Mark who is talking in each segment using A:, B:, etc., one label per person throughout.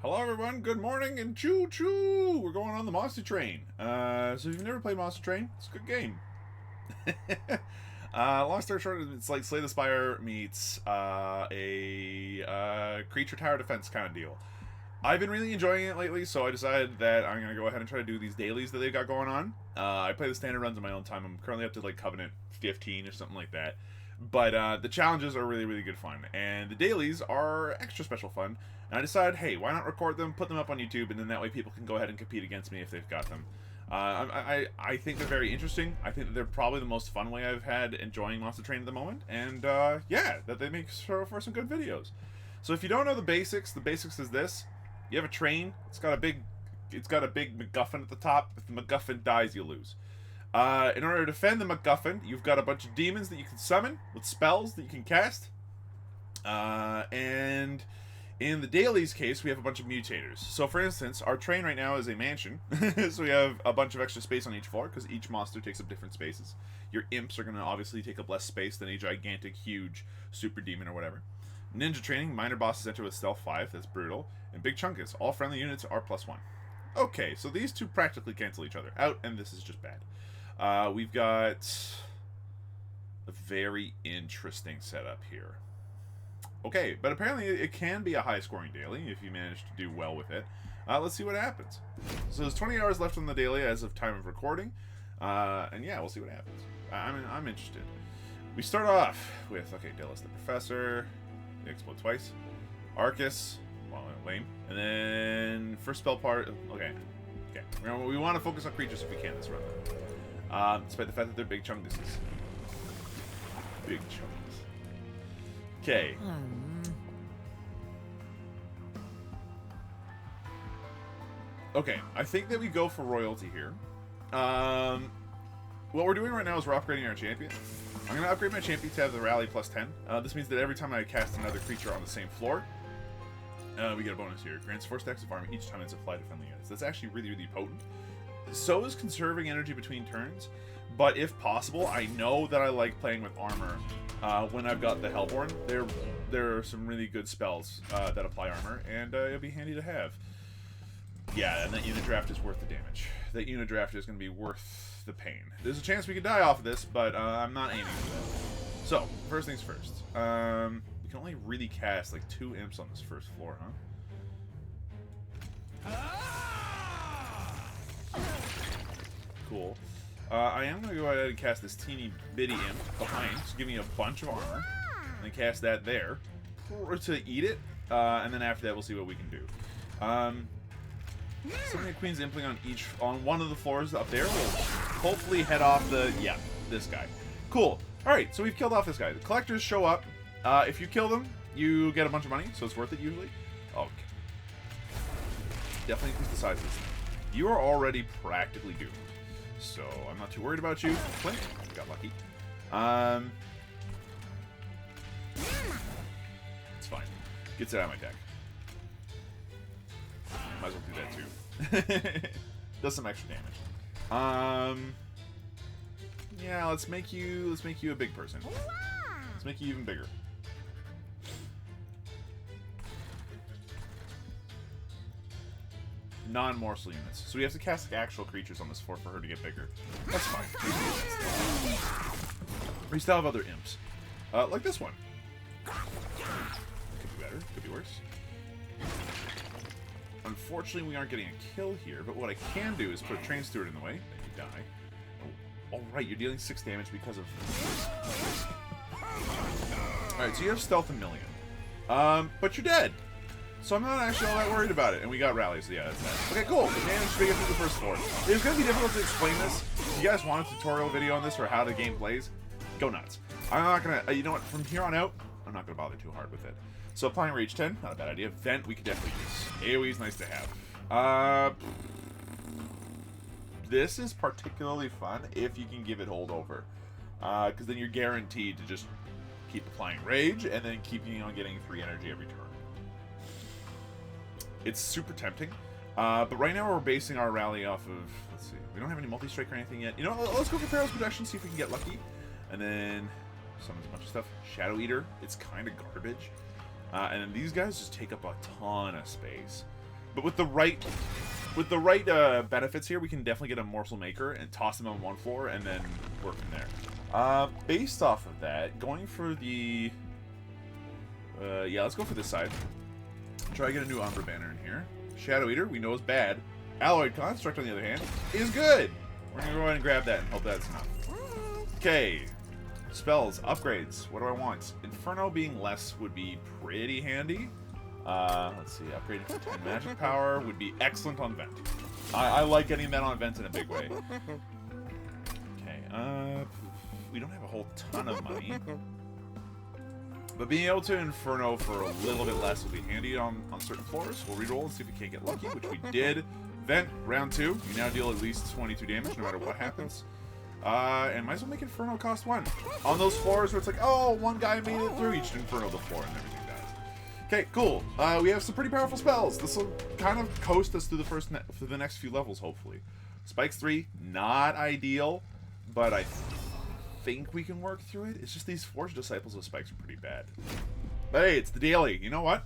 A: Hello everyone, good morning, and choo-choo! We're going on the Monster Train. So if you've never played Monster Train, it's a good game. Long story short, it's like Slay the Spire meets a creature tower defense kind of deal. I've been really enjoying it lately, so I decided that I'm going to go ahead and try to do these dailies that they've got going on. I play the standard runs on my own time. I'm currently up to like Covenant 15 or something like that. But the challenges are really, really good fun. And the dailies are extra special fun. And I decided, hey, why not record them, put them up on YouTube, and then that way people can go ahead and compete against me if they've got them. I think they're very interesting. I think that they're probably the most fun way I've had enjoying Monster Train at the moment. And yeah, that they make for some good videos. So if you don't know the basics is this. You have a train. It's got a big MacGuffin at the top. If the MacGuffin dies, you lose. In order to defend the MacGuffin, you've got a bunch of demons that you can summon with spells that you can cast. And in the dailies case, we have a bunch of mutators. So for instance, our train right now is a mansion. So we have a bunch of extra space on each floor because each monster takes up different spaces. Your imps are going to obviously take up less space than a gigantic, huge super demon or whatever. Ninja training, minor bosses enter with stealth 5, that's brutal. And big chunkus, all friendly units are +1. Okay, so these two practically cancel each other out, and this is just bad. We've got a very interesting setup here. Okay, but apparently it can be a high-scoring daily if you manage to do well with it. Let's see what happens. So there's 20 hours left on the daily as of time of recording. And yeah, we'll see what happens. I'm interested. We start off with, okay, Delos the Professor. They explode twice. Arcus. Well, lame. And then first spell part. Okay. We want to focus on creatures if we can this run. Despite the fact that they're big chunguses. Big chungus. Okay. Okay, I think that we go for royalty here. What we're doing right now is we're upgrading our champion. I'm going to upgrade my champion to have the rally +10. This means that every time I cast another creature on the same floor, we get a bonus here. Grants 4 stacks of armor each time it's applied to friendly units. That's actually really, really potent. So is conserving energy between turns, but if possible, I know that I like playing with armor when I've got the Hellhorned. There are some really good spells that apply armor, and it'll be handy to have. Yeah, and that unit draft is worth the damage. That unit draft is going to be worth the pain. There's a chance we could die off of this, but I'm not aiming for that. So, first things first. We can only really cast like 2 imps on this first floor, huh? Cool. I am going to go ahead and cast this teeny bitty imp behind, just giving you a bunch of armor. And then cast that there to eat it. And then after that, we'll see what we can do. Summoning a Queen's Impling on one of the floors up there will hopefully head off this guy. Cool. Alright, so we've killed off this guy. The collectors show up. If you kill them, you get a bunch of money, so it's worth it usually. Okay. Definitely increase the size of this thing. You are already practically doomed. So I'm not too worried about you. Clint, got lucky. It's fine. Gets it out of my deck. Might as well do that too. Does some extra damage. Yeah, let's make you a big person. Let's make you even bigger. Non-morsel units. So we have to cast actual creatures on this floor for her to get bigger. That's fine. We still have other imps. Like this one. Could be better, could be worse. Unfortunately, we aren't getting a kill here, but what I can do is put a Train Steward in the way, then you die. Oh, alright, you're dealing 6 damage because of... Alright, so you have Stealth 1,000,000. But you're dead! So I'm not actually all that worried about it, and we got rallies, so yeah, that's nice. Okay, cool, we managed to get through the first floor. It's going to be difficult to explain this. If you guys want a tutorial video on this, or how the game plays, go nuts. I'm not going to... you know what, from here on out, I'm not going to bother too hard with it. So applying Rage 10, not a bad idea. Vent, we could definitely use. AoE is nice to have. This is particularly fun if you can give it holdover. Because then you're guaranteed to just keep applying Rage, and then keeping on getting 3 energy every turn. It's super tempting. But right now we're basing our rally off of... Let's see. We don't have any multi-strike or anything yet. You know, let's go for Perilous Protection, see if we can get lucky. And then... summons a bunch of stuff. Shadow Eater. It's kind of garbage. And then these guys just take up a ton of space. But with the right benefits here, we can definitely get a morsel maker and toss them on one floor and then work from there. Based off of that, going for the yeah, let's go for this side. Try to get a new Umbra Banner in here. Shadow Eater, we know is bad. Alloyed Construct, on the other hand, is good. We're gonna go ahead and grab that and hope that's enough. Okay. Spells, upgrades. What do I want? Inferno being less would be pretty handy. Let's see. Upgrading for 10 magic power would be excellent on Vent. I like getting that on Vent in a big way. Okay. We don't have a whole ton of money. But being able to Inferno for a little bit less will be handy on certain floors. We'll reroll and see if we can't get lucky, which we did. Vent, round 2. You now deal at least 22 damage no matter what happens. And might as well make Inferno cost 1. On those floors where it's like, oh, one guy made it through each Inferno the floor and everything dies. Okay, cool. We have some pretty powerful spells. This will kind of coast us through the next few levels, hopefully. Spikes 3, not ideal, but I think we can work through it. It's just these Forged Disciples with spikes are pretty bad. But hey, it's the daily. You know what?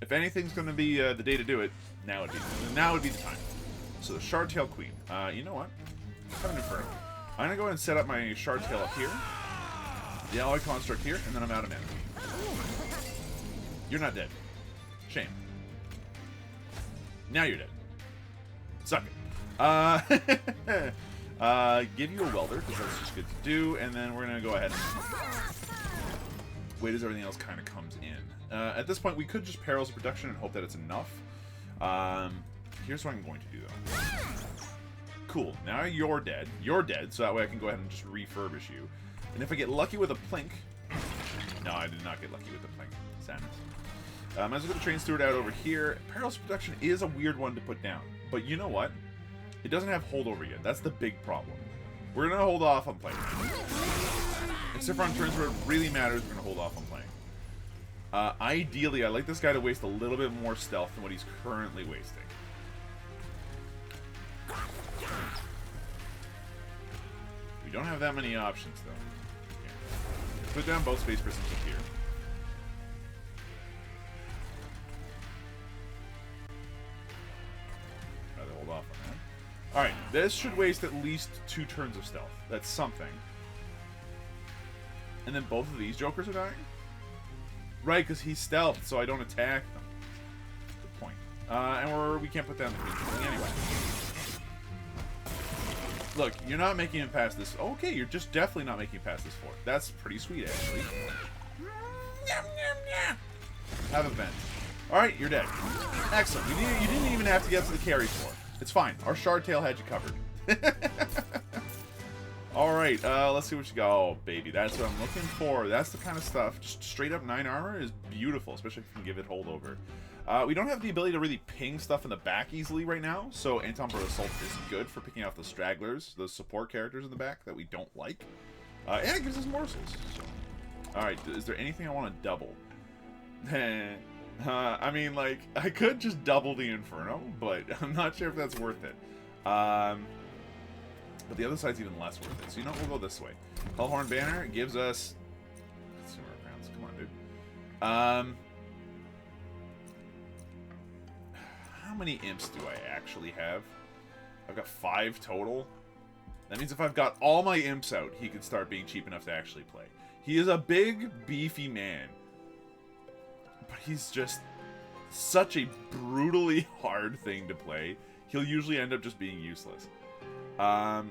A: If anything's going to be the day to do it, now would be the time. So the Shardtail Queen. You know what? Have an Inferno. I'm going to go ahead and set up my Shardtail up here. The Alloy Construct here, and then I'm out of mana. You're not dead. Shame. Now you're dead. Suck it. Give you a Welder, because that's just good to do, and then we're going to go ahead and wait as everything else kind of comes in. At this point, we could just Perils of Production and hope that it's enough. Here's what I'm going to do, though. Cool. Now you're dead. You're dead, so that way I can go ahead and just refurbish you. And if I get lucky with a Plink... No, I did not get lucky with the Plink. Sadness. Might as well get the Train Steward out over here. Perils of Production is a weird one to put down. But you know what? It doesn't have holdover yet. That's the big problem. We're going to hold off on playing. Except for on turns where it really matters, we're going to hold off on playing. Ideally, I like this guy to waste a little bit more stealth than what he's currently wasting. We don't have that many options, though. Here. Put down both Space Prisons up here. Rather hold off on that. Alright, this should waste at least 2 turns of stealth. That's something. And then both of these jokers are dying? Right, because he's stealthed, so I don't attack them. Good point. And we can't put down the Queen thing anyway. Look, you're not making him past this. Okay, you're just definitely not making him past this fort. That's pretty sweet, actually. Have a vent. Alright, you're dead. Excellent. You didn't even have to get to the carry floor. It's fine. Our Shardtail had you covered. Alright, let's see what you got. Oh, baby, that's what I'm looking for. That's the kind of stuff. Just straight up 9 armor is beautiful, especially if you can give it holdover. We don't have the ability to really ping stuff in the back easily right now, so Anti-Umbra Assault is good for picking off the stragglers, those support characters in the back that we don't like. And it gives us morsels. So. Alright, is there anything I want to double? I mean, like, I could just double the Inferno, but I'm not sure if that's worth it. But the other side's even less worth it. So, you know what? We'll go this way. Hellhorned Banner gives us... Consumer rounds. Come on, dude. How many imps do I actually have? I've got 5 total. That means if I've got all my imps out, he could start being cheap enough to actually play. He is a big, beefy man. But he's just such a brutally hard thing to play. He'll usually end up just being useless. I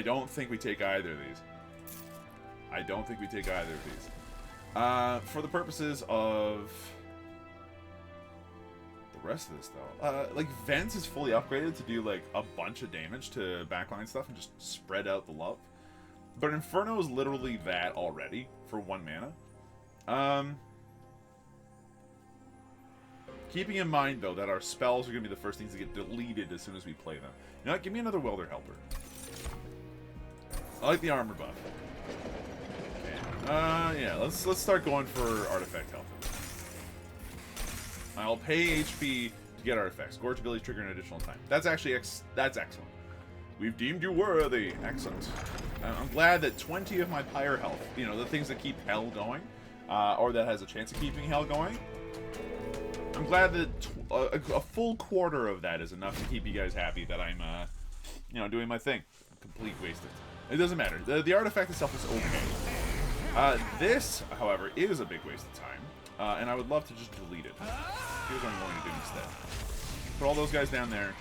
A: don't think we take either of these. I don't think we take either of these. For the purposes of the rest of this, though, like, Vents is fully upgraded to do, like, a bunch of damage to backline stuff and just spread out the love. But Inferno is literally that already for 1 mana. Keeping in mind, though, that our spells are going to be the first things to get deleted as soon as we play them. You know what? Give me another Welder Helper. I like the armor buff. Okay. Yeah, let's start going for artifact health. I'll pay HP to get artifacts. Gorge abilities trigger an additional time. That's actually that's excellent. We've deemed you worthy. Excellent. I'm glad that 20 of my pyre health, you know, the things that keep hell going, or that has a chance of keeping Hell going. I'm glad that a full quarter of that is enough to keep you guys happy that I'm, you know, doing my thing. Complete waste of time. It doesn't matter. The artifact itself is okay. This, however, is a big waste of time, and I would love to just delete it. Here's what I'm going to do instead. Put all those guys down there.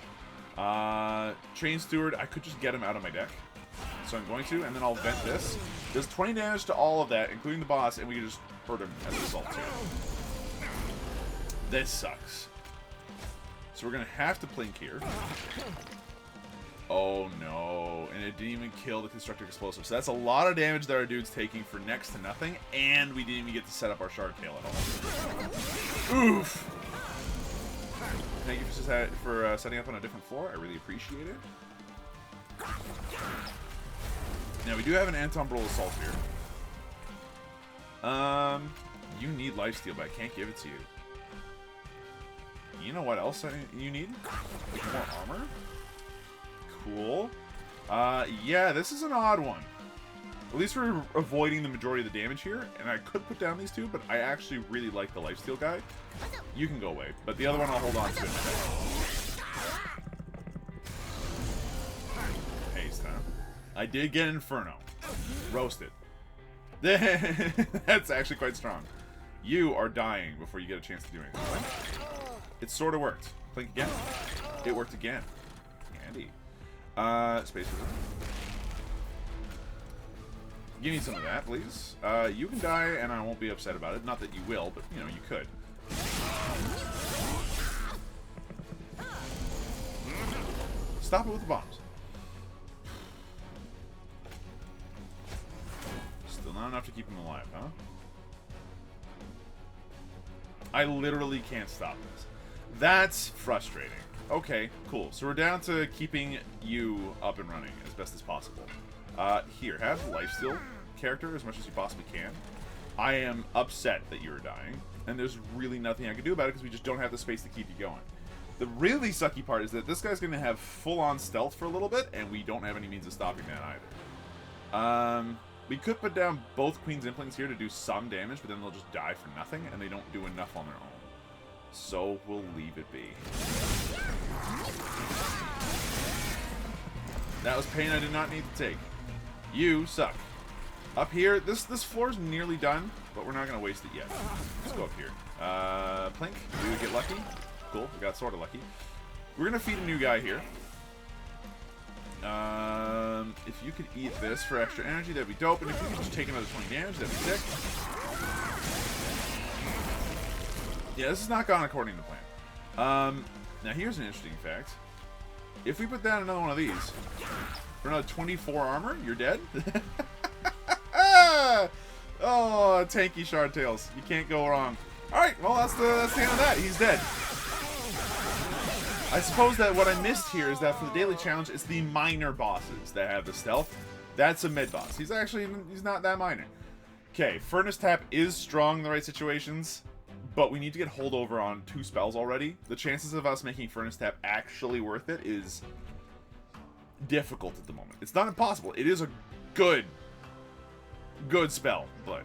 A: Train Steward, I could just get him out of my deck. So I'm going to, and then I'll vent this. Does 20 damage to all of that, including the boss, and we can just hurt him as a result too. This sucks. So we're going to have to plink here. Oh no, and it didn't even kill the Constructive Explosive. So that's a lot of damage that our dude's taking for next to nothing, and we didn't even get to set up our Shard Tail at all. Oof! Thank you for setting up on a different floor. I really appreciate it. Now, we do have an Anti-Umbral Assault here. You need Lifesteal, but I can't give it to you. You know what else you need? More armor? Cool. Yeah, this is an odd one. At least we're avoiding the majority of the damage here, and I could put down these two, but I actually really like the Lifesteal guy. You can go away, but the other one I'll hold on to instead. Haste, huh? I did get Inferno. Roasted. That's actually quite strong. You are dying before you get a chance to do anything. It sort of worked. Blink again. It worked again. Handy. Space Wizard. Give me some of that, please. You can die, and I won't be upset about it. Not that you will, but, you know, you could. Stop it with the bombs. Still not enough to keep him alive, huh? I literally can't stop this. That's frustrating. Okay, cool. So we're down to keeping you up and running as best as possible. Here, have Lifesteal character as much as you possibly can. I am upset that you're dying, and there's really nothing I can do about it because we just don't have the space to keep you going. The really sucky part is that this guy's going to have full-on stealth for a little bit, and we don't have any means of stopping that either. We could put down both Queen's Implings here to do some damage, but then they'll just die for nothing, and they don't do enough on their own. So we'll leave it be. That was pain I did not need to take. You suck. Up here, this floor's nearly done, but we're not going to waste it yet. Let's go up here. Plink, we would get lucky. Cool, we got sort of lucky. We're going to feed a new guy here. If you could eat this for extra energy, that'd be dope. And if you could just take another 20 damage, that'd be sick. Yeah, this has not gone according to plan. Now here's an interesting fact. If we put down another one of these, for another 24 armor, you're dead? Oh, tanky Shard Tails. You can't go wrong. Alright, well, that's the end of that. He's dead. I suppose that what I missed here is that for the daily challenge, it's the minor bosses that have the stealth. That's a mid-boss. He's not that minor. Okay, Furnace Tap is strong in the right situations, but we need to get holdover on 2 spells already. The chances of us making Furnace Tap actually worth it is difficult at the moment. It's not impossible. It is a good spell, but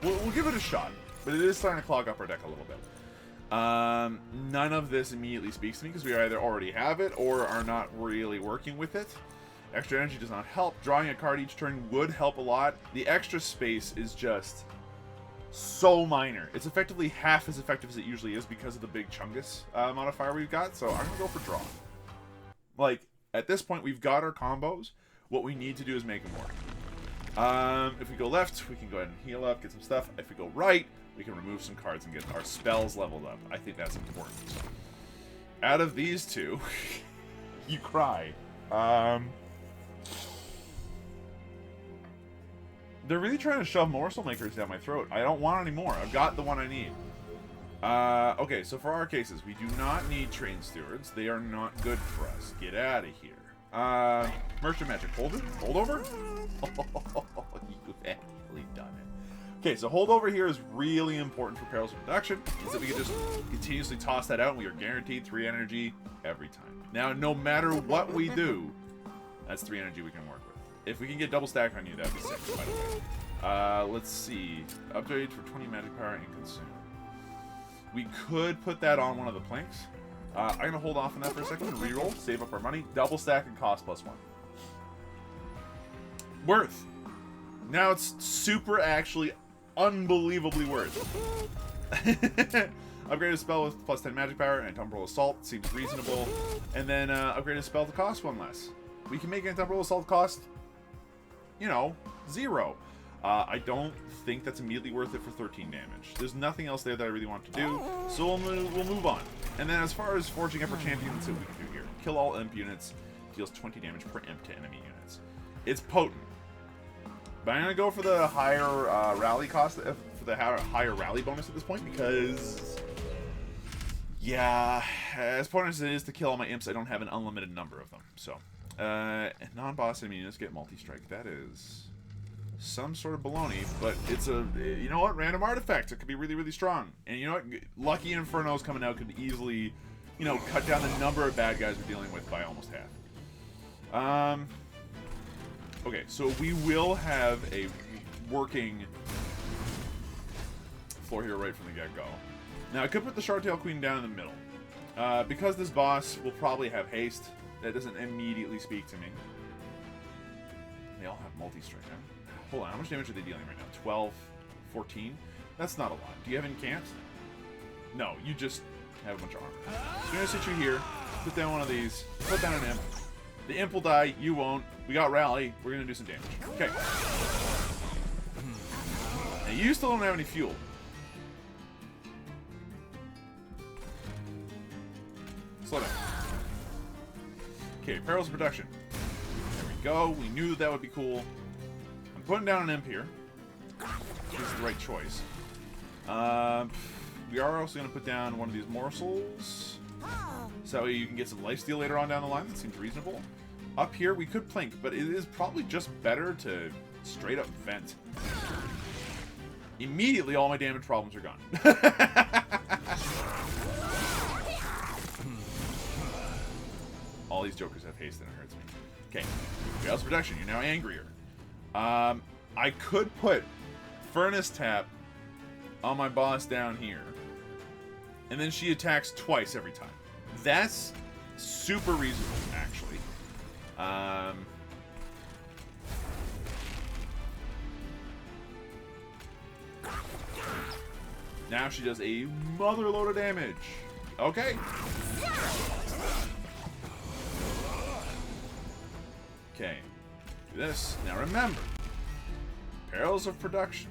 A: we'll give it a shot. But it is starting to clog up our deck a little bit. None of this immediately speaks to me because we either already have it or are not really working with it. Extra energy does not help. Drawing a card each turn would help a lot. The extra space is just so minor. It's effectively half as effective as it usually is because of the big Chungus modifier we've got. So I'm going to go for draw. Like, at this point, we've got our combos. What we need to do is make them work. If we go left, we can go ahead and heal up, get some stuff. If we go right, we can remove some cards and get our spells leveled up. I think that's important. Out of these two, you cry. They're really trying to shove morsel makers down my throat. I don't want any more. I've got the one I need. Okay, so for our cases, we do not need train stewards. They are not good for us. Get out of here. Merchant Magic. Hold it? Hold over? Oh, you've actually done it. Okay, so hold over here is really important for Perils of Reduction. Is that we can just continuously toss that out and we are guaranteed 3 energy every time. Now, no matter what we do, that's 3 energy we can work with. If we can get double stack on you, that'd be sick, by the way. Let's see. Upgrade for 20 magic power and consume. We could put that on one of the planks. I'm going to hold off on that for a second and reroll, save up our money. Double stack and cost +1. Worth. Now it's super, actually, unbelievably worth. Upgrade a spell with +10 magic power and Umbra Assault. Seems reasonable. And then upgrade a spell to cost 1 less. We can make Umbra Assault cost, you know, 0. I don't think that's immediately worth it for 13 damage. There's nothing else there that I really want to do, so we'll move on. And then as far as forging up our champion, let's see what we can do here. Kill all imp units. Deals 20 damage per imp to enemy units. It's potent. But I'm going to go for the higher rally cost, for the higher rally bonus at this point, because, yeah, as potent as it is to kill all my imps, I don't have an unlimited number of them. So, non-boss enemy units get multi-strike. That is some sort of baloney, but it's a, you know what, random artifact. It could be really, really strong. And you know what, Lucky Infernos coming out could easily, you know, cut down the number of bad guys we're dealing with by almost half. Okay, so we will have a working floor here right from the get-go. Now, I could put the Shardtail Queen down in the middle. Because this boss will probably have haste, that doesn't immediately speak to me. They all have multi-strike, huh? Hold on, how much damage are they dealing right now? 12, 14? That's not a lot. Do you have incant? No, you just have a bunch of armor. So I'm going to sit you here, put down one of these, put down an imp. The imp will die, you won't. We got rally, we're going to do some damage. Okay. Now, you still don't have any fuel. Slow down. Okay, perils of production. There we go. We knew that would be cool. I'm putting down an imp here. This is the right choice. We are also going to put down one of these morsels. So that way you can get some lifesteal later on down the line. That seems reasonable. Up here, we could plink, but it is probably just better to straight up vent. Immediately, all my damage problems are gone. All these jokers have haste and it hurts me. Okay, Veil's Protection, you're now angrier. I could put Furnace Tap on my boss down here. And then she attacks twice every time. That's super reasonable, actually. Now she does a mother load of damage. Okay. Okay. Do this. Now remember. Perils of Production.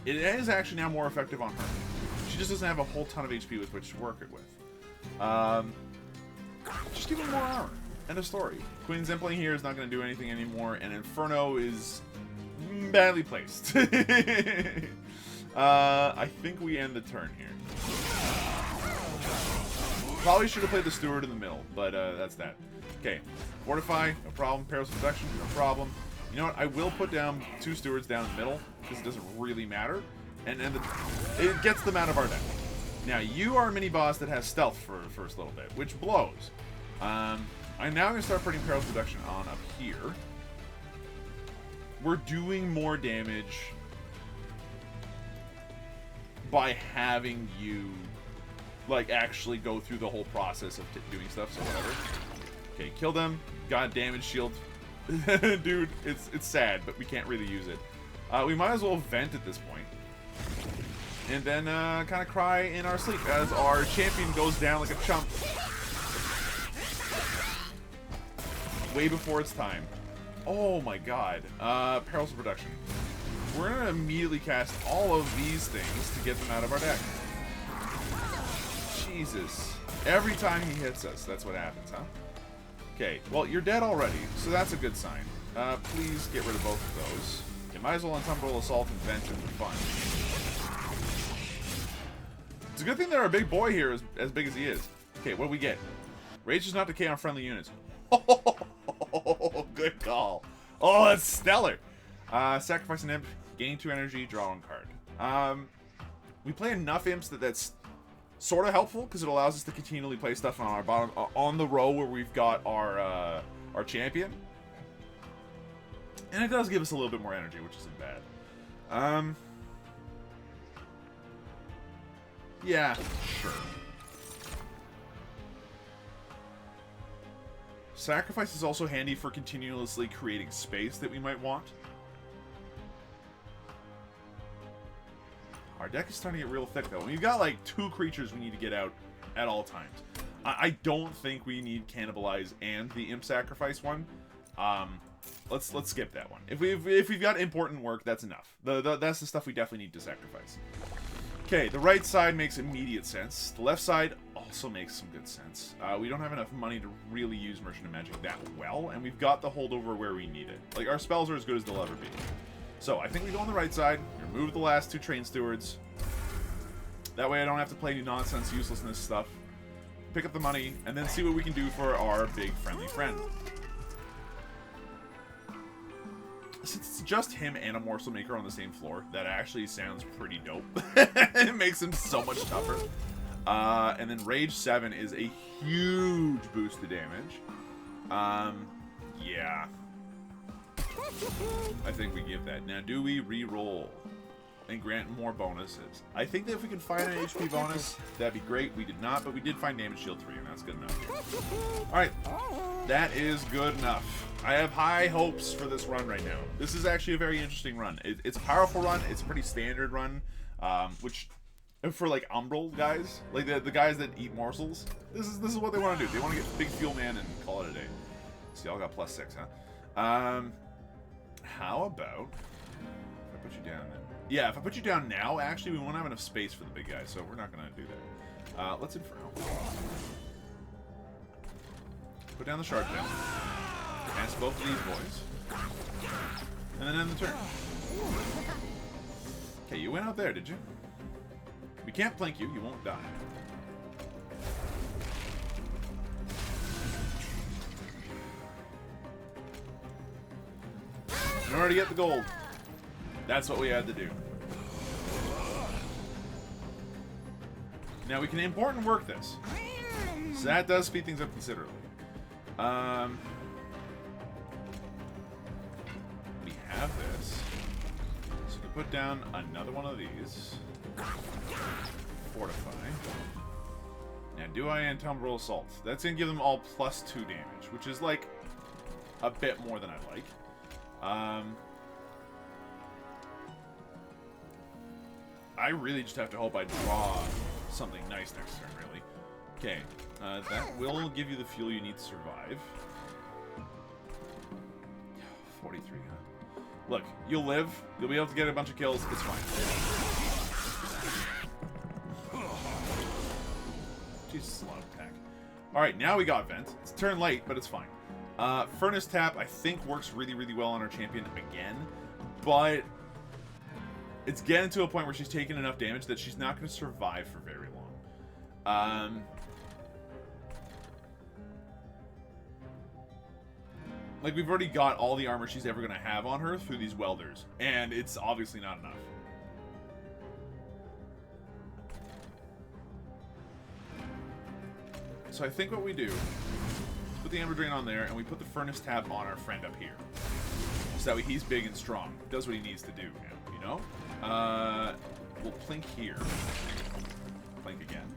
A: It is actually now more effective on her. She just doesn't have a whole ton of HP with which to work it with. Just give her more armor. End of story. Queen's Impling here is not going to do anything anymore, and Inferno is badly placed. I think we end the turn here. Probably should have played the Steward in the middle, but that's that. Okay. Fortify, no problem. Perils of Production, no problem. You know what? I will put down 2 Stewards down the middle, because it doesn't really matter. And it gets them out of our deck. Now, you are a mini-boss that has stealth for the first little bit, which blows. I'm now going to start putting Perils of Production on up here. We're doing more damage by having you, like, actually go through the whole process of doing stuff, so whatever. Okay, kill them. God, damage shield. Dude, it's sad, but we can't really use it. We might as well vent at this point. And then kind of cry in our sleep as our champion goes down like a chump. Way before its time. Oh my god. Perils of Production. We're going to immediately cast all of these things to get them out of our deck. Jesus. Every time he hits us, that's what happens, huh? Okay, well, you're dead already, so that's a good sign. Please get rid of both of those. Okay, might as well Umbra Assault and Vent for fun. It's a good thing that our big boy here is as big as he is. Okay, what do we get? Rage does not decay on friendly units. Oh, good call. Oh, that's stellar. Sacrifice an imp, gain 2 energy, draw 1 card. We play enough imps that's sort of helpful because it allows us to continually play stuff on our bottom on the row where we've got our champion. And it does give us a little bit more energy, which isn't bad. Yeah, sure. Sacrifice is also handy for continuously creating space that we might want. Our deck is starting to get real thick, though. We've got, like, 2 creatures we need to get out at all times. I don't think we need Cannibalize and the Imp Sacrifice one. Let's skip that one. If we've got important work, that's enough. That's the stuff we definitely need to sacrifice. Okay, the right side makes immediate sense. The left side also makes some good sense. We don't have enough money to really use Merchant of Magic that well, and we've got the holdover where we need it. Like, our spells are as good as they'll ever be. So, I think we go on the right side, remove the last 2 Train Stewards. That way I don't have to play any nonsense, uselessness stuff. Pick up the money, and then see what we can do for our big friendly friend. Since it's just him and a Morsel Maker on the same floor, that actually sounds pretty dope. It makes him so much tougher. And then Rage 7 is a huge boost to damage. Yeah. I think we give that. Now, do we re-roll and grant more bonuses? I think that if we can find an HP bonus, that'd be great. We did not, but we did find Damage Shield 3, and that's good enough. Alright, that is good enough. I have high hopes for this run right now. This is actually a very interesting run. It's a powerful run. It's a pretty standard run, which for like Umbral guys, like the guys that eat morsels, this is what they want to do. They want to get big Fuel Man and call it a day. So y'all got +6, huh? How about if I put you down then? Yeah, if I put you down now, actually we won't have enough space for the big guy, so we're not gonna do that. Let's Infernal. Put down the Shard Pit. Cast both of these boys. And then end the turn. Okay, you went out there, did you? We can't plank you, you won't die. In order to get the gold, that's what we had to do. Now we can important work this. So that does speed things up considerably. We have this. So to put down another one of these. Fortify. Now do I Entumbrel Assault? That's gonna give them all +2 damage, which is like a bit more than I'd like. I really just have to hope I draw something nice next turn, really. Okay, that will give you the fuel you need to survive. 43, huh? Look, you'll live. You'll be able to get a bunch of kills. It's fine. Jesus, a lot of attack. Alright, now we got Vent. It's a turn late, but it's fine. Furnace Tap, I think, works really, really well on our champion again, but it's getting to a point where she's taking enough damage that she's not going to survive for very long. Like, we've already got all the armor she's ever going to have on her through these welders, and it's obviously not enough. So I think what we do, put the Amber Drain on there, and we put the Furnace Tap on our friend up here. So that way he's big and strong. Does what he needs to do now, you know? We'll plink here. Plink again.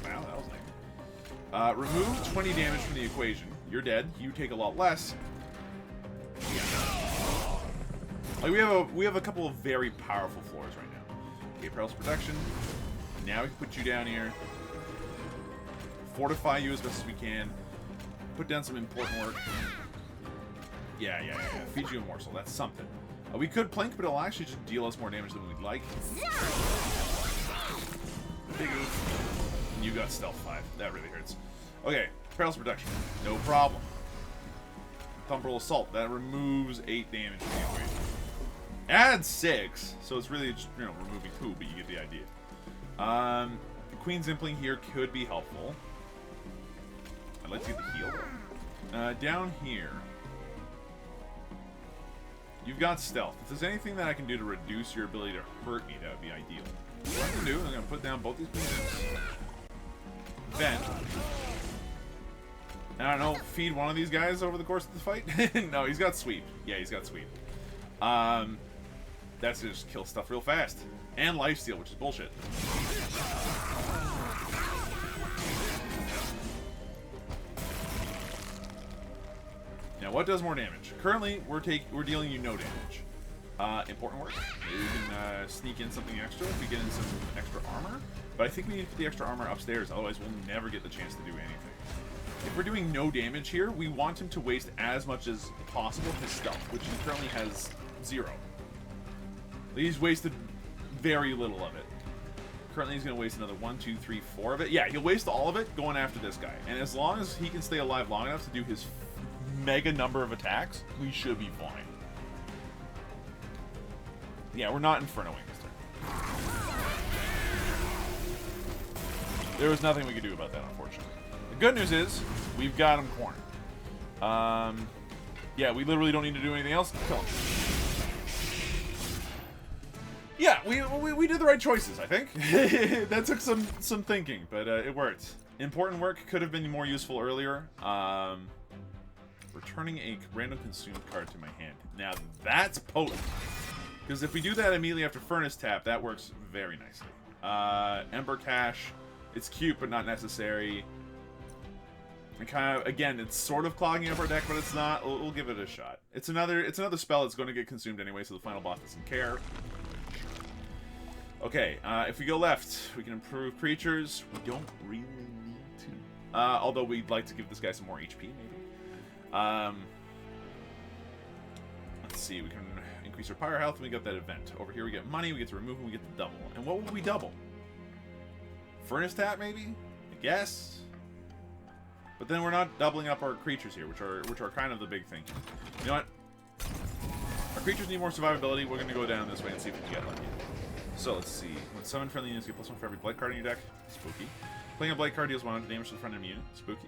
A: Wow, that was like... remove 20 damage from the equation. You're dead. You take a lot less. Yeah. Like, we have a couple of very powerful floors right now. Okay, Perilous Protection. Now we can put you down here. Fortify you as best as we can. Put down some important work. Yeah. Feed you a morsel. That's something. We could plink, but it'll actually just deal us more damage than we'd like. Big oof. And you got Stealth 5. That really hurts. Okay, Perilous Protection. No problem. Thumbroll Assault. That removes 8 damage from the equation. Add 6, so it's really just, you know, removing 2, but you get the idea. The Queen's Impling here could be helpful. I'd like to get the heal. Down here, you've got Stealth. If there's anything that I can do to reduce your ability to hurt me, that would be ideal. What I'm going to do is I'm going to put down both these Queen's Imps. Vent. I don't know, feed one of these guys over the course of the fight? No, he's got sweep. Yeah, he's got sweep. That's to just kill stuff real fast. And lifesteal, which is bullshit. Now, what does more damage? Currently, we're dealing you no damage. Important work. Maybe we can sneak in something extra if we get in some extra armor. But I think we need to put the extra armor upstairs, otherwise we'll never get the chance to do anything. If we're doing no damage here, we want him to waste as much as possible his stealth, which he currently has 0. He's wasted very little of it. Currently, he's going to waste another 1, 2, 3, 4 of it. Yeah, he'll waste all of it going after this guy. And as long as he can stay alive long enough to do his mega number of attacks, we should be fine. Yeah, we're not Infernoing this turn. There was nothing we could do about that, unfortunately. The good news is, we've got him cornered. Yeah, we literally don't need to do anything else. Kill him. Yeah, we did the right choices, I think. That took some thinking, but it worked. Important work could have been more useful earlier. Returning a random consumed card to my hand. Now that's potent. Because if we do that immediately after Furnace Tap, that works very nicely. Ember Cache, it's cute but not necessary. And kind of, again, it's sort of clogging up our deck, but it's not. We'll give it a shot. It's another spell that's going to get consumed anyway, so the final boss doesn't care. Okay, if we go left, we can improve creatures. We don't really need to. Although we'd like to give this guy some more HP, maybe. Let's see, we can increase our power health, and we got that event. Over here we get money, we get to remove, and we get the double. And what would we double? Furnace Tap, maybe? I guess. But then we're not doubling up our creatures here, which are kind of the big thing. You know what? Our creatures need more survivability. We're going to go down this way and see if we can get lucky. So let's see. When summon friendly units, get +1 for every blight card in your deck. Spooky. Playing a blight card deals 100 damage to the friendly unit. Spooky.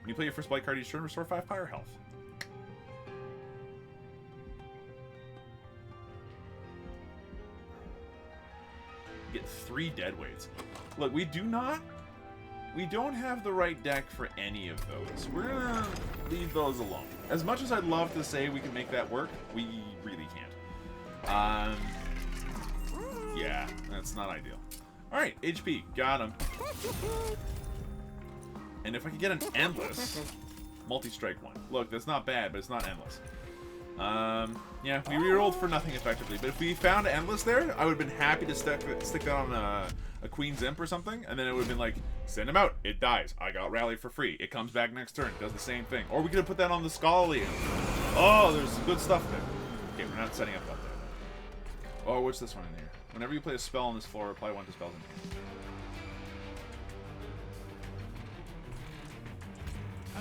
A: When you play your first blight card each turn, restore 5 power health. Get 3 dead weights. Look, we don't have the right deck for any of those. We're gonna leave those alone. As much as I'd love to say we can make that work, we really can't. Yeah, that's not ideal. Alright, HP, got him. And if I could get an endless multi-strike one. Look, that's not bad, but it's not endless. Yeah, we rerolled for nothing effectively, but if we found endless there, I would have been happy to stick that on a Queen's Imp or something, and then it would have been like, send him out, it dies. I got Rally for free. It comes back next turn, does the same thing. Or we could have put that on the Scholarly Imp. Oh, there's some good stuff there. Okay, we're not setting up that there. Oh, what's this one in here? Whenever you play a spell on this floor, apply 1 to spells in hand.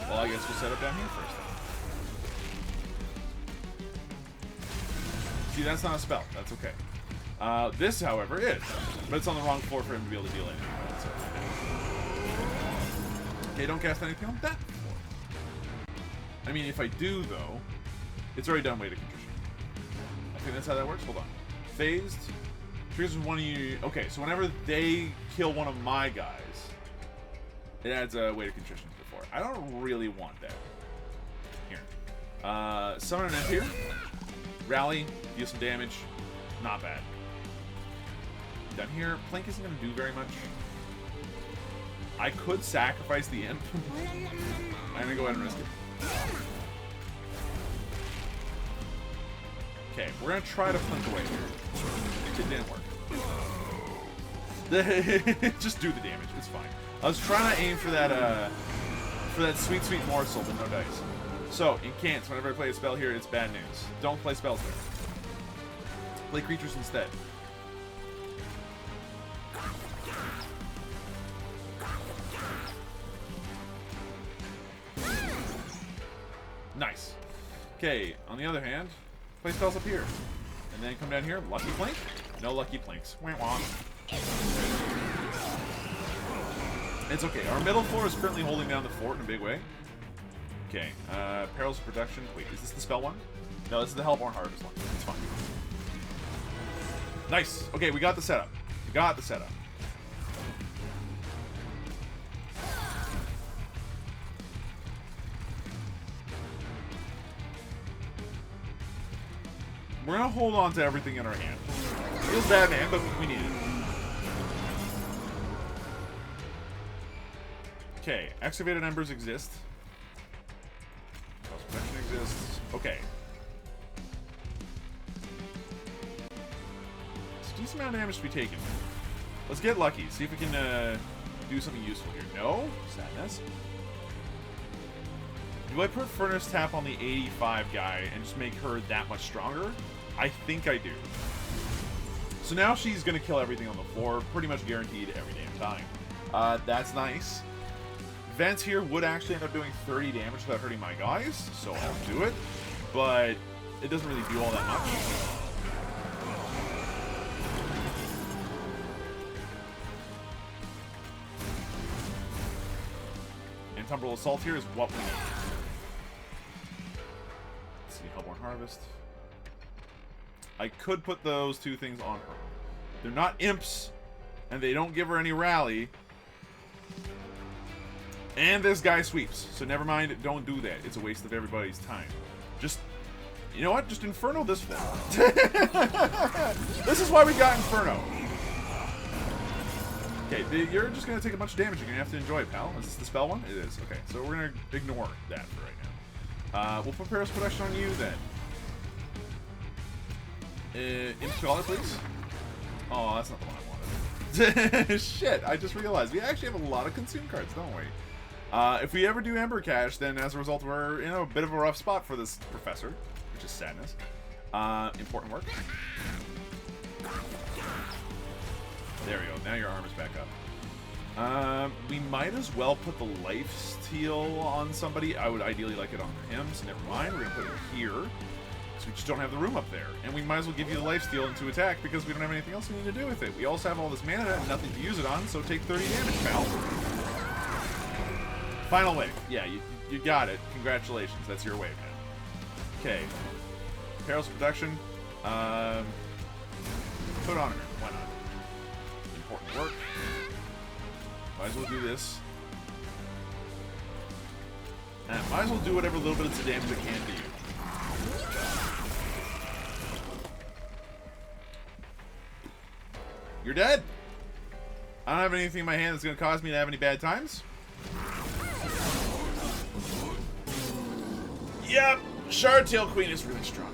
A: Well, I guess we'll set up down here first then. See, that's not a spell. That's okay. This, however, is. But it's on the wrong floor for him to be able to deal anything. So. Okay, don't cast anything on that floor. I mean, if I do, though, it's already done Weight of Contrition. I think that's how that works. Hold on. Phased. Triggers one of you. Okay, so whenever they kill one of my guys, it adds a Weight of Contrition to the floor. I don't really want that. Here. Summon an imp here. Rally. Deal some damage. Not bad. Down here, Plank isn't going to do very much. I could sacrifice the imp. I'm going to go ahead and risk it. Okay, we're going to try to Plank away here. It didn't work. Just do the damage. It's fine. I was trying to aim for that sweet, sweet morsel, but no dice. So, in cants, whenever I play a spell here, it's bad news. Don't play spells there. Play creatures instead. Nice. Okay, on the other hand, play spells up here. And then come down here, lucky plank? No lucky planks. Wah wah. It's okay. Our middle floor is currently holding down the fort in a big way. Okay, Perils of Production. Wait, is this the spell one? No, this is the Hellhorned Harvest one. It's fine. Nice. Okay, we got the setup. We got the setup. We're gonna hold on to everything in our hand. Feels bad, man, but we need it. Okay, excavated embers exist. Cross protection exists. Okay. It's a decent amount of damage to be taken. Let's get lucky. See if we can do something useful here. No? Sadness. Do I put Furnace Tap on the 85 guy and just make her that much stronger? I think I do. So now she's going to kill everything on the floor, pretty much guaranteed every damn time. That's nice. Vents here would actually end up doing 30 damage without hurting my guys, so I'll do it. But it doesn't really do all that much. And Tumbrel Assault here is what we need. Let's see, Hellhorned Harvest. I could put those two things on her. They're not imps, and they don't give her any rally. And this guy sweeps, so never mind, don't do that. It's a waste of everybody's time. Just, you know what? Just Inferno this one. This is why we got Inferno. Okay, you're just going to take a bunch of damage. You're going to have to enjoy it, pal. Is this the spell one? It is. Okay, so we're going to ignore that for right now. We'll put Paris Protection on you, then. Imp Scholar, please. Oh, that's not the one I wanted. Shit, I just realized. We actually have a lot of consume cards, don't we? If we ever do Ember Cache, then as a result, we're in a bit of a rough spot for this professor, which is sadness. Important work. There we go. Now your armor's back up. We might as well put the life steal on somebody. I would ideally like it on him, so never mind. We're going to put it here. So we just don't have the room up there. And we might as well give you the life steal into attack because we don't have anything else we need to do with it. We also have all this mana and nothing to use it on, so take 30 damage, pal. Final wave. Yeah, you got it. Congratulations. That's your wave now. Okay. Perilous Protection. Put on her. Why not? Important work. Might as well do this. And might as well do whatever little bit of damage it can to you. You're dead. I don't have anything in my hand that's going to cause me to have any bad times. Yep, Shardtail Queen is really strong.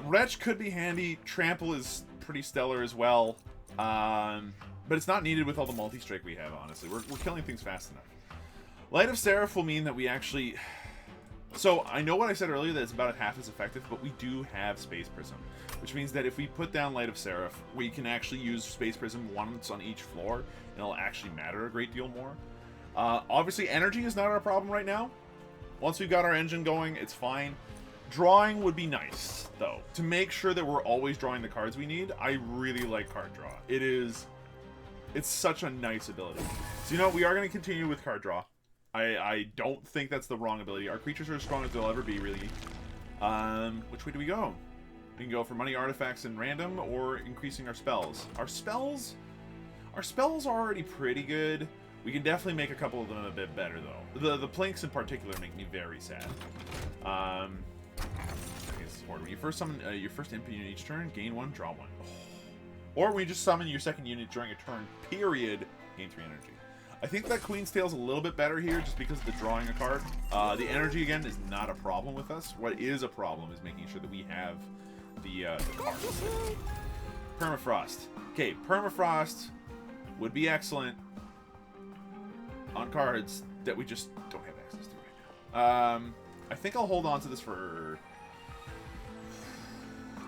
A: Wretch could be handy. Trample is pretty stellar as well. But it's not needed with all the multi-strike we have, honestly. We're killing things fast enough. Light of Seraph will mean that we actually... So, I know what I said earlier, that it's about half as effective, but we do have Space Prism. Which means that if we put down Light of Seraph, we can actually use Space Prism once on each floor, and it'll actually matter a great deal more. Obviously, energy is not our problem right now. Once we've got our engine going, it's fine. Drawing would be nice, though. To make sure that we're always drawing the cards we need, I really like card draw. It's such a nice ability. So, you know, we are going to continue with card draw. I don't think that's the wrong ability. Our creatures are as strong as they'll ever be, really. Which way do we go? We can go for money, artifacts, and random, or increasing our spells. Our spells are already pretty good. We can definitely make a couple of them a bit better, though. The planks in particular make me very sad. I guess it's when you first summon your first imp unit each turn, gain 1, draw 1. Oh. Or when you just summon your second unit during a turn, period, gain 3 energy. I think that Queen's Tale's a little bit better here, just because of the drawing a card. The energy, again, is not a problem with us. What is a problem is making sure that we have the cards. Permafrost. Okay, Permafrost would be excellent on cards that we just don't have access to right now. I think I'll hold on to this for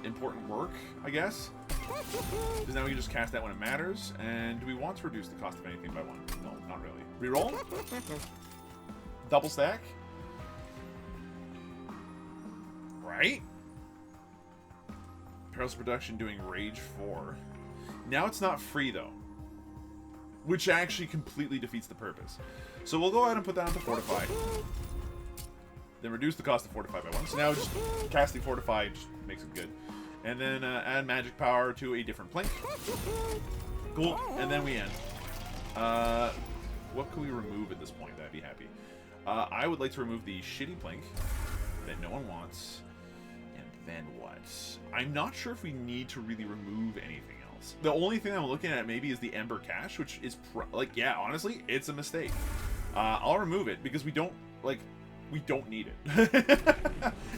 A: important work, I guess. Because now we can just cast that when it matters. And do we want to reduce the cost of anything by 1? No, not really. Reroll? Double stack? Right? Perilous Production doing Rage 4. Now it's not free, though. Which actually completely defeats the purpose. So we'll go ahead and put that onto Fortify. Then reduce the cost of Fortify by 1. So now just casting Fortify just makes it good. And then add magic power to a different plank. Cool. And then we end. What can we remove at this point? That'd be happy. I would like to remove the shitty plank. that no one wants. And then what? I'm not sure if we need to really remove anything else. The only thing I'm looking at maybe is the Ember Cache, which is, like, yeah, honestly, it's a mistake. I'll remove it because we don't need it.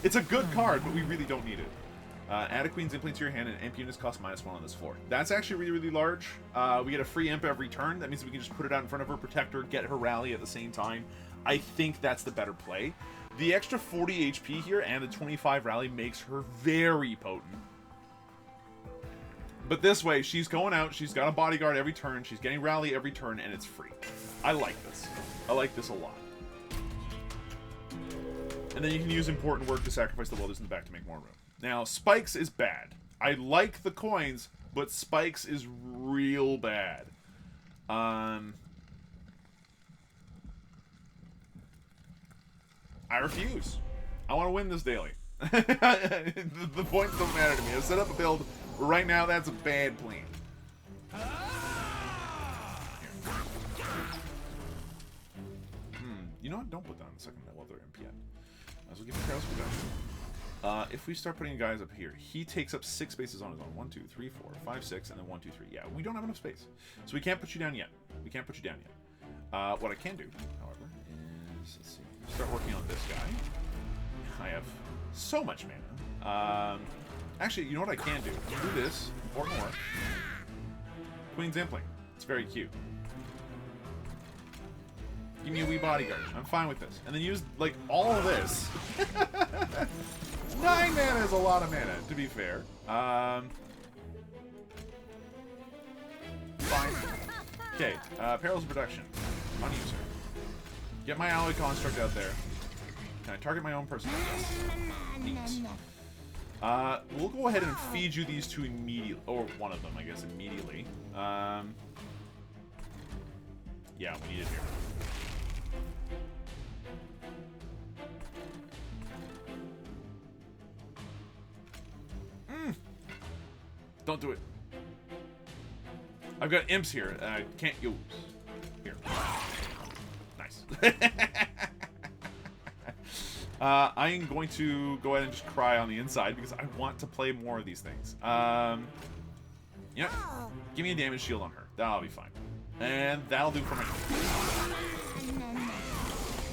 A: It's a good card, but we really don't need it. Add a Queen's Implant to your hand and imp units cost -1 on this floor. That's actually really, really large. We get a free imp every turn. That means we can just put it out in front of her, protect her, get her rally at the same time. I think that's the better play. The extra 40 HP here and the 25 rally makes her very potent. But this way, she's going out, she's got a bodyguard every turn, she's getting rally every turn, and it's free. I like this. I like this a lot. And then you can use important work to sacrifice the welders in the back to make more room. Now, spikes is bad. I like the coins, but spikes is real bad. I refuse. I want to win this daily. The points don't matter to me. I set up a build. Right now, that's a bad plan. You know what? Don't put down the second welder imp yet. Might as well give him Chaos Reduction. If we start putting guys up here, he takes up 6 spaces on his own. 1, 2, 3, 4, 5, 6, and then 1, 2, 3. Yeah, we don't have enough space. So we can't put you down yet. We can't put you down yet. What I can do, however, is, let's see, start working on this guy. I have so much mana. Actually, you know what I can do? Do this. Important work. Queen's Impling. It's very cute. Give me a wee bodyguard. I'm fine with this. And then use, like, all of this. 9 mana is a lot of mana, to be fair. Fine. Okay, Perils of Production. Unuser. Get my alloy construct out there. Can I target my own person? Neat. We'll go ahead and feed you these two immediately. Or one of them, I guess, immediately. Yeah, we need it here. Don't do it. I've got imps here that I can't use. Here. Nice. I'm going to go ahead and just cry on the inside because I want to play more of these things. Yeah. Give me a damage shield on her. That'll be fine. And that'll do for my...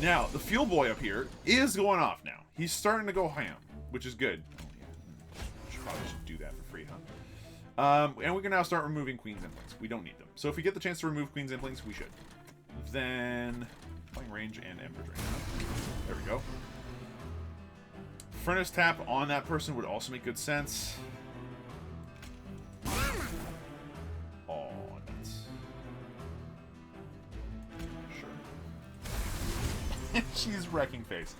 A: Now, the Fuel Boy up here is going off now. He's starting to go ham, which is good. Oh, yeah. Probably should do that for free, huh? And we can now start removing Queen's Implings. We don't need them. So if we get the chance to remove Queen's Implings, we should. Then... Playing range and Ember Drain. There we go. Furnace tap on that person would also make good sense. Oh, nuts. Sure. She's wrecking face.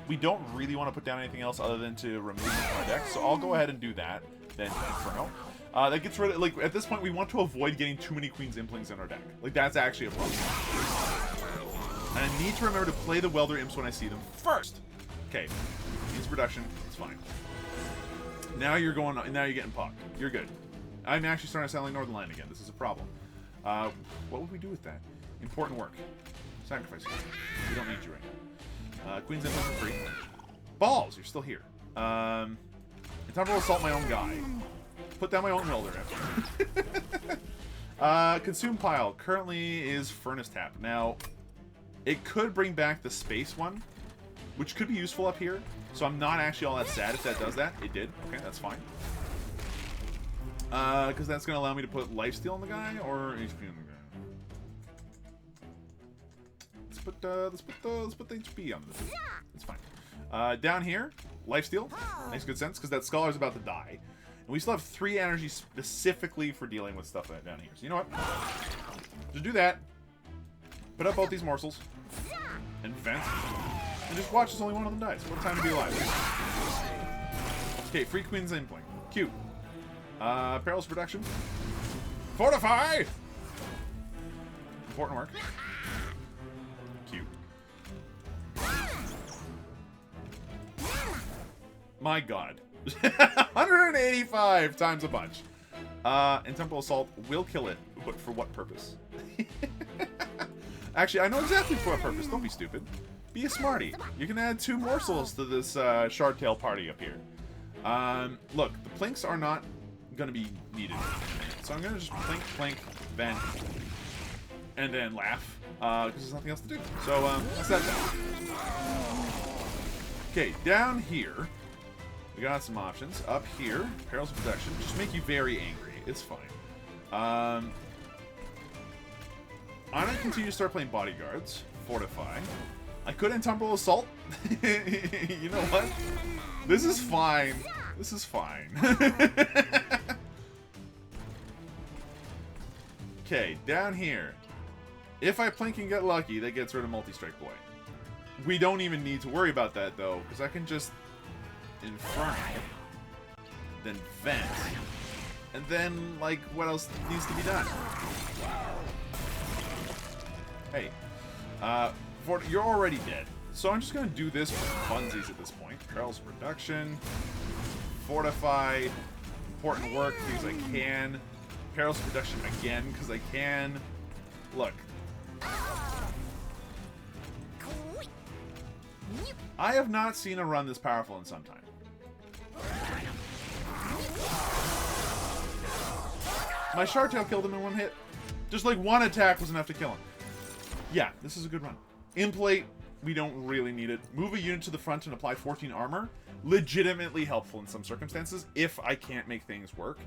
A: We don't really want to put down anything else other than to remove it from our deck, so I'll go ahead and do that. Then Infernal. That gets rid of, like, at this point, we want to avoid getting too many Queen's Implings in our deck. Like, that's actually a problem. And I need to remember to play the Welder Imps when I see them first. Okay. Needs production. It's fine. Now you're going, now you're getting pucked. You're good. I'm actually starting to sound like Northern Line again. This is a problem. What would we do with that? Important work. Sacrifice. We don't need you right now. Queen's Implings for free. Balls! You're still here. It's time to assault my own guy. Put down my own welder. Consume pile currently is Furnace Tap. Now, it could bring back the space one, which could be useful up here. So I'm not actually all that sad if that does that. It did. Okay, that's fine. Because that's going to allow me to put lifesteal on the guy or HP on the guy. Let's put the HP on this. It's fine. Down here, lifesteal. Makes good sense because that scholar's about to die. And we still have 3 energy specifically for dealing with stuff down here. So you know what? Just do that. Put up both these morsels. And vent. And just watch as only one of them dies. What a time to be alive. Okay, free Queen's Impling. Cute. Perils Production. Fortify! Important work. Cute. My god. 185 times a bunch. And Temporal Assault will kill it, but for what purpose? Actually, I know exactly for what purpose. Don't be stupid. be a smarty. You can add 2 morsels to this Shardtail party up here. Look, the plinks are not going to be needed. So I'm going to just plink, plink, vent, and then laugh, because there's nothing else to do. So, that's that down. Okay, down here, we got some options. Up here, Perils of Protection, just make you very angry. It's fine. I'm going to continue to start playing Bodyguards. Fortify. I could Intemporal Assault. You know what? This is fine. This is fine. Okay, down here. If I plink and get lucky, that gets rid of Multi-Strike Boy. We don't even need to worry about that, though, because I can just Infernal, then Vent, and then, like, what else needs to be done? Hey, you're already dead, so I'm just going to do this for funsies at this point. Perils of Reduction, Fortify, Important Work, because I can. Perils of Reduction again, because I can. Look. I have not seen a run this powerful in some time. My Shardtail killed him in 1 hit. Just like 1 attack was enough to kill him. Yeah, this is a good run. Implate, we don't really need it. Move a unit to the front and apply 14 armor. Legitimately helpful in some circumstances, if I can't make things work.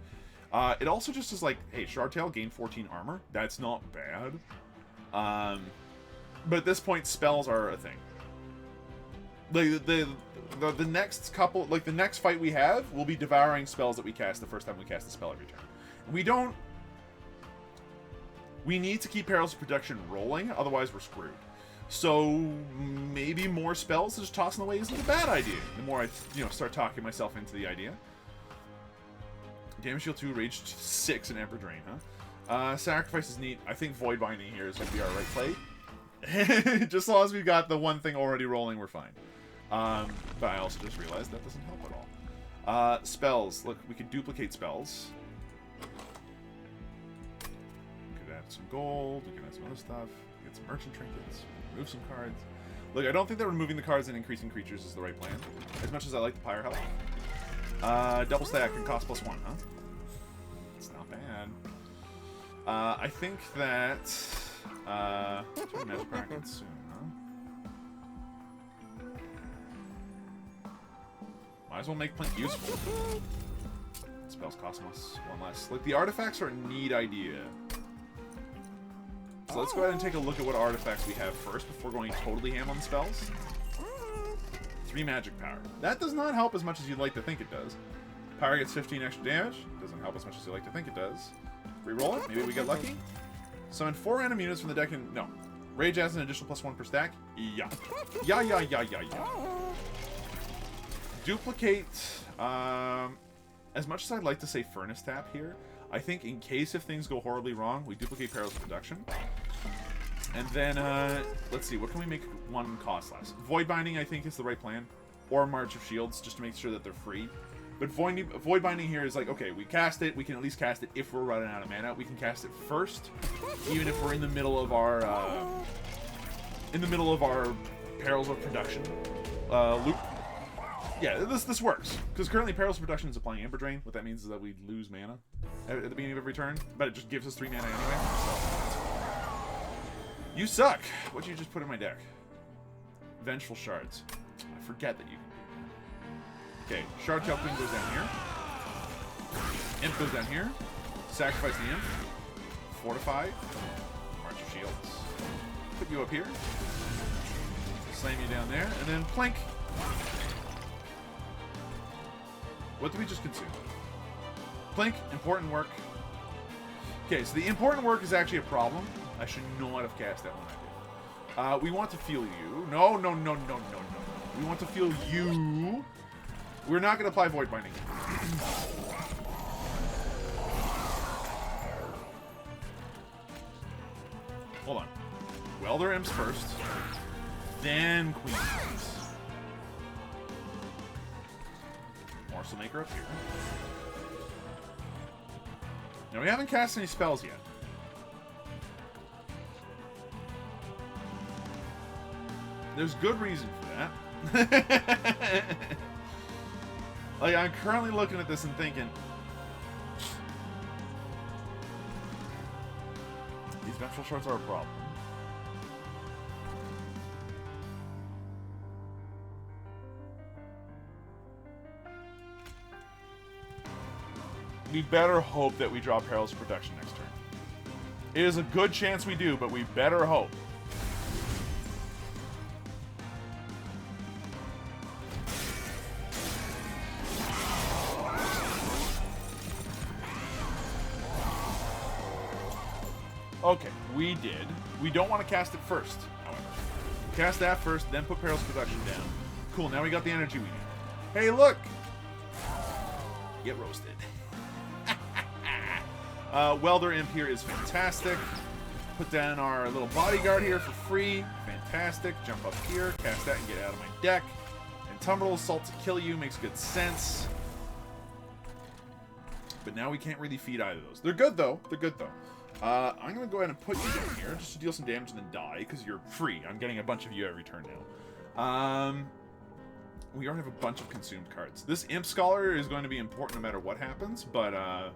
A: It also just is like, hey, Shardtail, gain 14 armor. That's not bad. But at this point, spells are a thing. The next couple, like the next fight we have, will be devouring spells that we cast the first time we cast a spell every turn. We need to keep Perils of Protection rolling, otherwise we're screwed. So maybe more spells just tossing away isn't a bad idea. The more I, start talking myself into the idea. Damage Shield 2, Rage 6, and Emperor Drain, huh? Sacrifice is neat. I think Void Binding here is going to be our right play. Just as long as we've got the one thing already rolling, we're fine. But I also just realized that doesn't help at all. Spells. Look, we could duplicate spells. We could add some gold. We can add some other stuff. Get some merchant trinkets. Remove some cards. Look, I don't think that removing the cards and increasing creatures is the right plan. As much as I like the Pyre health. Double stack and cost +1, huh? It's not bad. I think that... Magic Bracket soon, huh? Might as well make Plink useful. Spells cost us 1 less. Like, the artifacts are a neat idea. So let's go ahead and take a look at what artifacts we have first before going totally ham on spells. 3 magic power. That does not help as much as you'd like to think it does. Power gets 15 extra damage. Doesn't help as much as you like to think it does. Reroll it. Maybe we get lucky. Summon 4 random units from the deck and... No. Rage adds an additional +1 per stack. Yeah. Yeah. Duplicate. As much as I'd like to say Furnace Tap here, I think in case if things go horribly wrong, we duplicate Perils of Reduction. And then, let's see, what can we make one cost less? Void Binding, I think, is the right plan. Or March of Shields, just to make sure that they're free. But Void Binding here is like, okay, we cast it, we can at least cast it if we're running out of mana. We can cast it first, even if we're in the middle of our, Perils of Production loop. Yeah, this works. Because currently Perils of Production is applying Ember Drain. What that means is that we lose mana at the beginning of every turn, but it just gives us 3 mana anyway. So. You suck! What'd you just put in my deck? Vengeful Shards. I forget that you can do that. Okay, Shardtail Queen goes down here. Imp goes down here. Sacrifice the Imp. Fortify. March of Shields. Put you up here. Slam you down there. And then Plank. What did we just consume? Plank, important work. Okay, so the important work is actually a problem. I should not have cast that when I did. We want to feel you. No. We want to feel you. We're not going to apply Void Binding. Hold on. Welder Imps first. Then Queens. Morsel Maker up here. Now, we haven't cast any spells yet. There's good reason for that. Like, I'm currently looking at this and thinking, these vengeful shards are a problem. We better hope that we draw Peril's Protection next turn. It is a good chance we do, but we better hope. Okay, we did. We don't want to cast it first, however. Cast that first, then put Peril's Protection down. Cool, now we got the energy we need. Hey, look! Get roasted. Welder Imp here is fantastic. Put down our little bodyguard here for free. Fantastic. Jump up here, cast that and get out of my deck. And Tumbrel Assault to kill you makes good sense. But now we can't really feed either of those. They're good though. They're good though. I'm going to go ahead and put you down here just to deal some damage and then die, because you're free. I'm getting a bunch of you every turn now. We already have a bunch of consumed cards. This Imp Scholar is going to be important no matter what happens, but, yeah.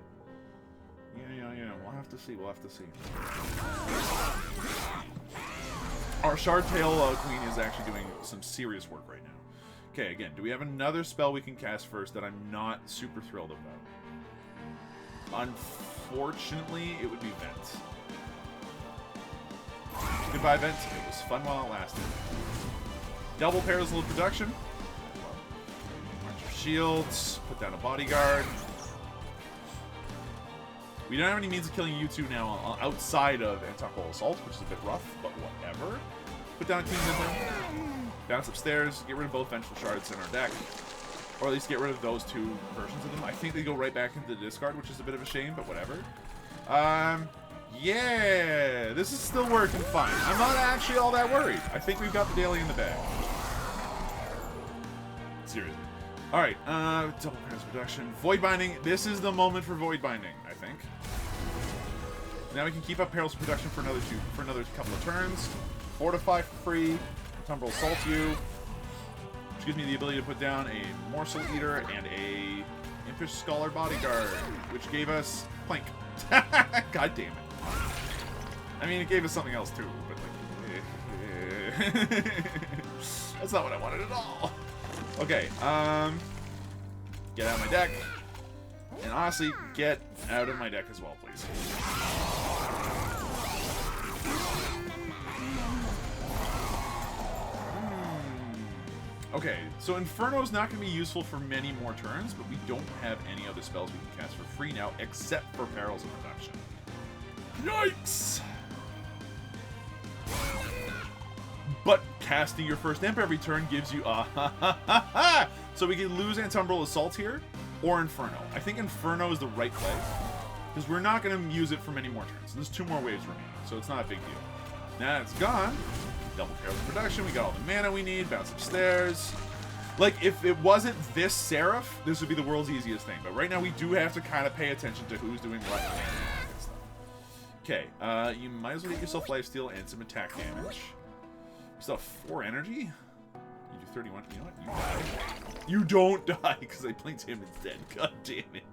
A: We'll have to see. We'll have to see. Our Shardtail Queen is actually doing some serious work right now. Okay, again, do we have another spell we can cast first that I'm not super thrilled about? Unfortunately, it would be Vent. Goodbye, Vent. It was fun while it lasted. Double Peril's Little Production. March of Shields. Put down a bodyguard. We don't have any means of killing you two now outside of Untitled Assault, which is a bit rough, but whatever. Put down a Queen's Implant. Bounce upstairs. Get rid of both Vengeful Shards in our deck. Or at least get rid of those two versions of them. I think they go right back into the discard, which is a bit of a shame, but whatever. Yeah, this is still working fine. I'm not actually all that worried. I think we've got the daily in the bag. Seriously. Alright, double Peril's Production. Void Binding. This is the moment for Void Binding, I think. Now we can keep up Peril's Production for another couple of turns. Fortify for free. Tumbrel Assault you. Which gives me the ability to put down a Morsel Eater and a Impish Scholar Bodyguard, which gave us Plank. God damn it. I mean, it gave us something else too, but like... That's not what I wanted at all. Okay, get out of my deck. And honestly, get out of my deck as well, please. Okay, so Inferno's not going to be useful for many more turns, but we don't have any other spells we can cast for free now, except for Perils of Production. Yikes! But casting your first Imp every turn gives you So we can lose Tumbrel Assault here, or Inferno. I think Inferno is the right play, because we're not going to use it for many more turns. There's 2 more waves remaining, so it's not a big deal. Now it's gone. Double Peril's Production, we got all the mana we need, bounce upstairs. Like, if it wasn't this Seraph, this would be the world's easiest thing. But right now we do have to kind of pay attention to who's doing what. Okay, you might as well get yourself lifesteal and some attack damage. You still have 4 energy? You do 31. You know what? You die. You don't die, because I blinked him instead. God damn it.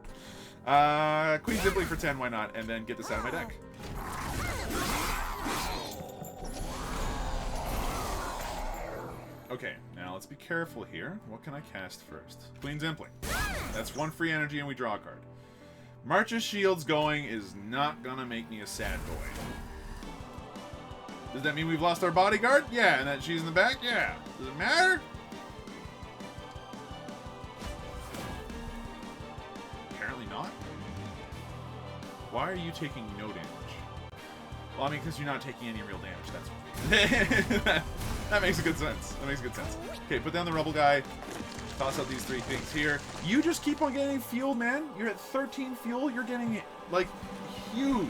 A: Queen's Implant for 10, why not? And then get this out of my deck. Okay, now let's be careful here. What can I cast first? Queen's Implant. That's 1 free energy and we draw a card. March of Shields going is not gonna make me a sad boy. Does that mean we've lost our bodyguard? Yeah, and that she's in the back? Yeah. Does it matter? Apparently not. Why are you taking no damage? Well, I mean, because you're not taking any real damage, that's why. That makes a good sense. That makes good sense. Okay, put down the Rebel guy. Toss out these 3 things here. You just keep on getting fuel, man. You're at 13 fuel. You're getting, like, huge.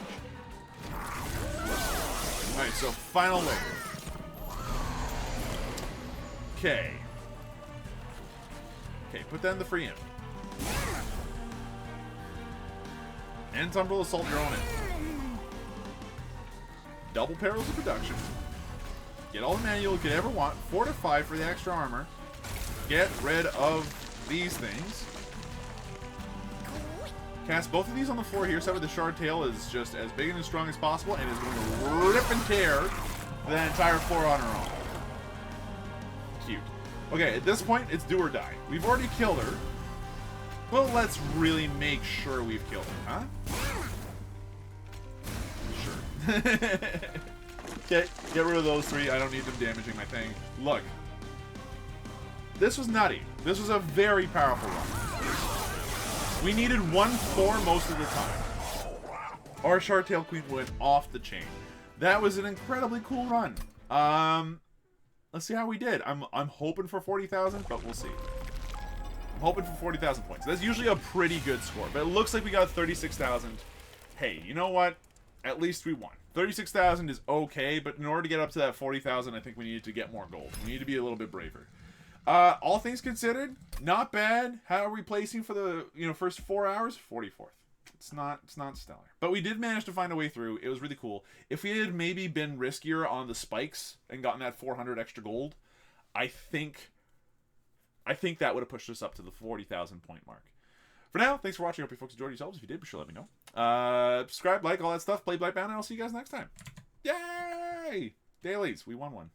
A: Alright, so final wave. Okay. Okay, put down the free Imp. And Tumbrel Assault your own Imp. Double Perils of Production. Get all the mana you could ever want. Fortify for the extra armor. Get rid of these things. Cast both of these on the floor here. Sept with the Shard Tail is just as big and as strong as possible and is going to rip and tear the entire floor on her own. Cute. Okay, at this point, it's do or die. We've already killed her. Well, let's really make sure we've killed her, huh? Sure. Okay, get rid of those three. I don't need them damaging my thing. Look. This was nutty. This was a very powerful run. We needed 1/4 most of the time. Our Shard Tail Queen went off the chain. That was an incredibly cool run. Let's see how we did. I'm hoping for 40,000, but we'll see. I'm hoping for 40,000 points. That's usually a pretty good score, but it looks like we got 36,000. Hey, you know what? At least we won. 36,000 is okay, but in order to get up to that 40,000, I think we needed to get more gold. We need to be a little bit braver. All things considered, not bad. How are we placing for the first 4 hours? 44th. It's not stellar, but we did manage to find a way through. It was really cool. If we had maybe been riskier on the spikes and gotten that 400 extra gold, I think that would have pushed us up to the 40,000 point mark. For now, thanks for watching. I hope you folks enjoyed yourselves. If you did, be sure to let me know. Subscribe, like, all that stuff. Play Black Banner. I'll see you guys next time. Yay! Dailies. We won one.